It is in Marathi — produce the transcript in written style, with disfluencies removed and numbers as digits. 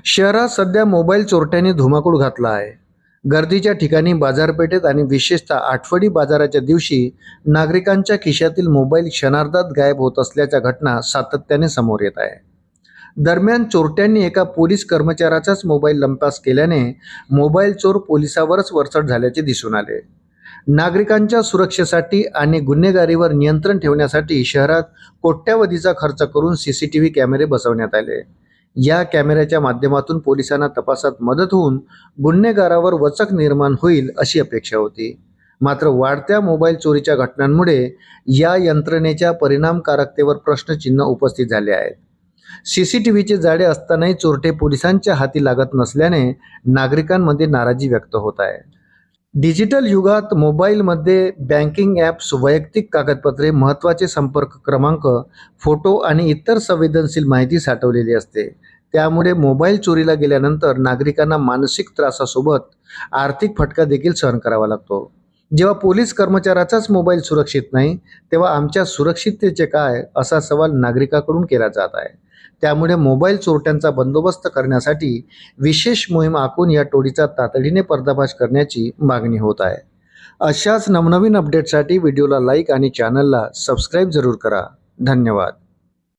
शहरात सध्या मोबाईल चोरट्यांनी धुमाकूळ घातला आहे. गर्दीच्या ठिकाणी, बाजारपेठेत आणि विशेषतः आठवडी बाजाराच्या दिवशी नागरिकांच्या खिशातील मोबाईल क्षणार्धात गायब होत असल्याच्या घटना सातत्याने समोर येत आहे. दरम्यान चोरट्यांनी एका पोलीस कर्मचाऱ्याचाच मोबाईल लंपास केल्याने मोबाईल चोर पोलिसावरच वरचढ झाल्याचे दिसून आले. नागरिकांच्या सुरक्षेसाठी आणि गुन्हेगारीवर नियंत्रण ठेवण्यासाठी शहरात कोट्यावधीचा खर्च करून सीसीटीव्ही कॅमेरे बसवण्यात आले. या कॅमेऱ्याच्या माध्यमातून पोलिसांना तपासात मदत होऊन गुन्हेगारावर वचक निर्माण होईल अशी अपेक्षा होती. मात्र वाढत्या मोबाईल चोरीच्या घटनांमुळे या यंत्रणेच्या परिणामकारकतेवर प्रश्नचिन्ह उपस्थित झाले आहेत. सीसीटीव्हीचे जाळे असतानाही चोरटे पोलिसांच्या हाती लागत नसल्याने नागरिकांमध्ये नाराजी व्यक्त होत आहे. डिजिटल युगात मोबाईलमध्ये बँकिंग ॲप्स, वैयक्तिक कागदपत्रे, महत्त्वाचे संपर्क क्रमांक, फोटो आणि इतर संवेदनशील माहिती साठवलेली असते. त्यामुळे मोबाईल चोरीला गेल्यानंतर नागरिकांना मानसिक त्रासासोबत आर्थिक फटका देखील सहन करावा लागतो. जेव्हा पोलीस कर्मचाऱ्याचाच मोबाईल सुरक्षित नाही, तेव्हा आमच्या सुरक्षिततेचे काय, असा सवाल नागरिकांकडून केला जात आहे. त्यामुळे मोबाईल चोरट्यांचा बंदोबस्त करण्यासाठी विशेष मोहीम आखून या टोळीचा तातडीने पर्दाफाश करण्याची मागणी होत आहे. अशाच नवनवीन अपडेटसाठी व्हिडिओला लाईक आणि चॅनलला सबस्क्राईब जरूर करा. धन्यवाद.